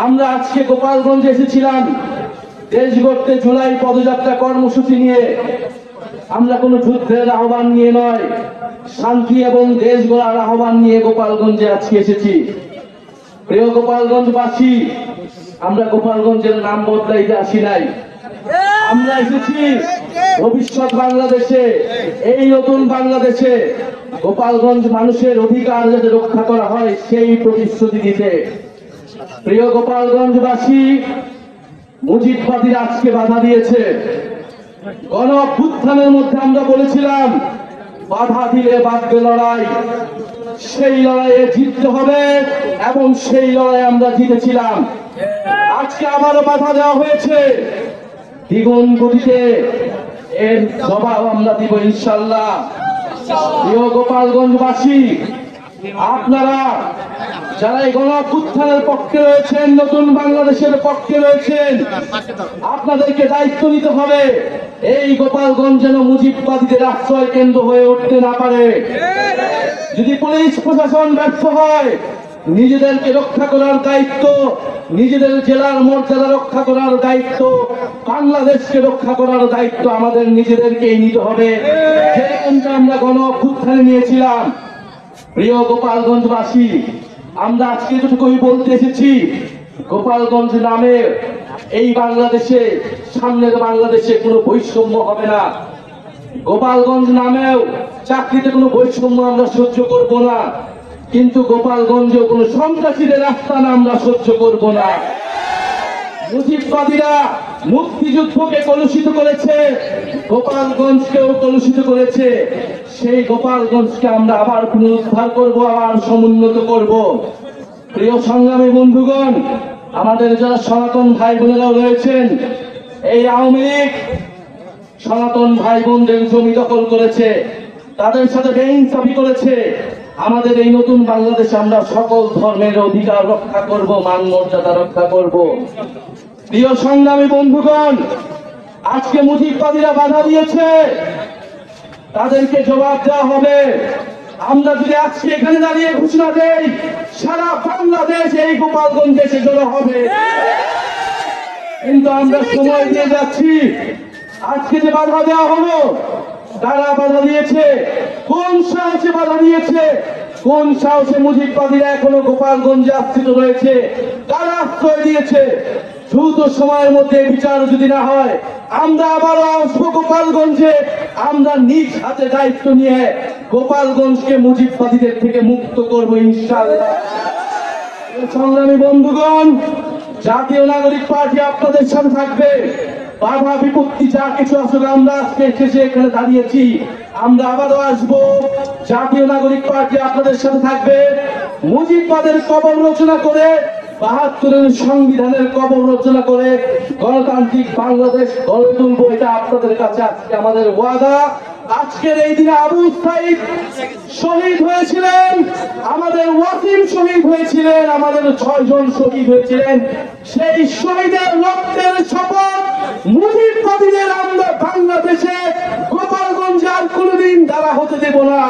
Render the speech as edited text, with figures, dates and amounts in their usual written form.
আমরা আজকে গোপালগঞ্জে এসেছিলাম দেশ গড়তে জুলাই পদযাত্রা কর্মসূচি নিয়ে। আমরা কোনো যুদ্ধের আহ্বান নিয়ে নয়, শান্তি এবং দেশ গড়ার আহ্বান নিয়ে গোপালগঞ্জে আজকে এসেছি। প্রিয় গোপালগঞ্জবাসী, আমরা গোপালগঞ্জের নাম বদলাইতে আসি নাই। আমরা এসেছি ভবিষ্যৎ বাংলাদেশে, এই নতুন বাংলাদেশে গোপালগঞ্জ মানুষের অধিকার যাতে রক্ষা করা হয় সেই প্রতিশ্রুতি দিতে। প্রিয় গোপালগঞ্জবাসী, মুজিববাদীরা আজকে বাধা দিয়েছে। গণ অভ্যুত্থানের মধ্যে আমরা বলেছিলাম বাধা দিলে বাঁধবে লড়াই, সেই লড়াইয়ে জিততে হবে এবং সেই লড়াই আমরা জিতেছিলাম। আজকে আবারও বাধা দেওয়া হয়েছে, দ্বিগুণ গতিতে এর জবাব আমরা দিব ইনশাল্লাহ। প্রিয় গোপালগঞ্জবাসী, আপনারা যারা এই গণ অভ্যুত্থানের পক্ষে রয়েছেন, নতুন বাংলাদেশের পক্ষে রয়েছেন, আপনাদেরকে দায়িত্ব নিতে হবে এই গোপালগঞ্জ যেন মুজিববাদীদের আশ্রয় কেন্দ্র হয়ে উঠতে না পারে। যদি পুলিশ প্রশাসন ব্যর্থ হয়, নিজেদেরকে রক্ষা করার দায়িত্ব, নিজেদের জেলার মর্যাদা রক্ষা করার দায়িত্ব, বাংলাদেশকে রক্ষা করার দায়িত্ব আমাদের নিজেদেরকেই নিতে হবে, যেরকমটা আমরা গণ অভ্যুত্থানে নিয়েছিলাম। প্রিয় গোপালগঞ্জবাসী, আমরা আজকে যেটুকুই বলতে এসেছি, গোপালগঞ্জ নামে এই বাংলাদেশে, সামনের বাংলাদেশে কোনো বৈষম্য হবে না। গোপালগঞ্জ নামেও চাকরিতে কোনো বৈষম্য আমরা সহ্য করব না, কিন্তু গোপালগঞ্জেও কোনো সন্ত্রাসীদের আস্তানা আমরা সহ্য করব না। মুজিববাদীরা মুক্তিযুদ্ধকে কলুষিত করেছে, গোপালগঞ্জকেও কলুষিত করেছে। সেই গোপালগঞ্জকে আমরা আবার পুনরুদ্ধার করব, আবার সমুন্নত করব। প্রিয় সংগ্রামী বন্ধুগণ, আমাদের যারা সনাতন ভাই বোনেরাও রয়েছেন, এই আওয়ামী লীগ সনাতন ভাই বোনদের জমি দখল করেছে, তাদের সাথে বেইনসাফি করেছে। আমাদের এই নতুন বাংলাদেশে আমরা সকল ধর্মের অধিকার রক্ষা করব, মান মর্যাদা রক্ষা করব। প্রিয় সংগ্রামী বন্ধুগণ, আজকে মুজিববাদীরা বাধা দিয়েছে, তাদেরকে জবাব দেওয়া হবে। আমরা যদি আজকে এখানে দাঁড়িয়ে ঘোষণা দেই সারা বাংলাদেশ এই গোপালগঞ্জে এসে জড়ো হবে, কিন্তু আমরা সময় দিয়ে যাচ্ছি। আজকে যে বাধা দেওয়া হলো, তারা বাধা দিয়েছে, কোন সাহসে বাধা দিয়েছে, কোন সাহসে মুজিববাদীরা এখনো গোপালগঞ্জে আশ্রিত রয়েছে, তারা আশ্রয় দিয়েছে। দ্রুত সময়ের মধ্যে বিচার যদি না হয়, আমরা আবারও আসবো গোপালগঞ্জে। আমরা নিজ হাতে দায়িত্ব নিয়ে গোপালগঞ্জকে মুজিববাদীদের থেকে মুক্ত করবো ইনশাআল্লাহ। সংগ্রামী বন্ধুগণ, জাতীয় নাগরিক পার্টি আপনাদের সাথে থাকবে। বাধা বিপত্তি যা কিছু আসলে আমরা আজকে এসে এখানে দাঁড়িয়েছি, আমরা আবারও আসবো। জাতীয় নাগরিক পার্টি আপনাদের সাথে থাকবে। মুজিববাদের কবর রচনা করে, ৭২-এর সংবিধানের কবর রচনা করে গণতান্ত্রিক বাংলাদেশ গড়ে তুলবো, এটা আপনাদের কাছে আজকে আমাদের ওয়াদা। আজকের এই দিনে আবু সাইদ শহীদ হয়েছিলেন, আমাদের ওয়াসিম শহীদ হয়েছিলেন, আমাদের ৬ জন শহীদ হয়েছিলেন। সেই শহীদের রক্তের শপথ মুজিববাদীদের আমরা বাংলাদেশে গোপালগঞ্জে আর কোনোদিন দ্বারা হতে দেব না।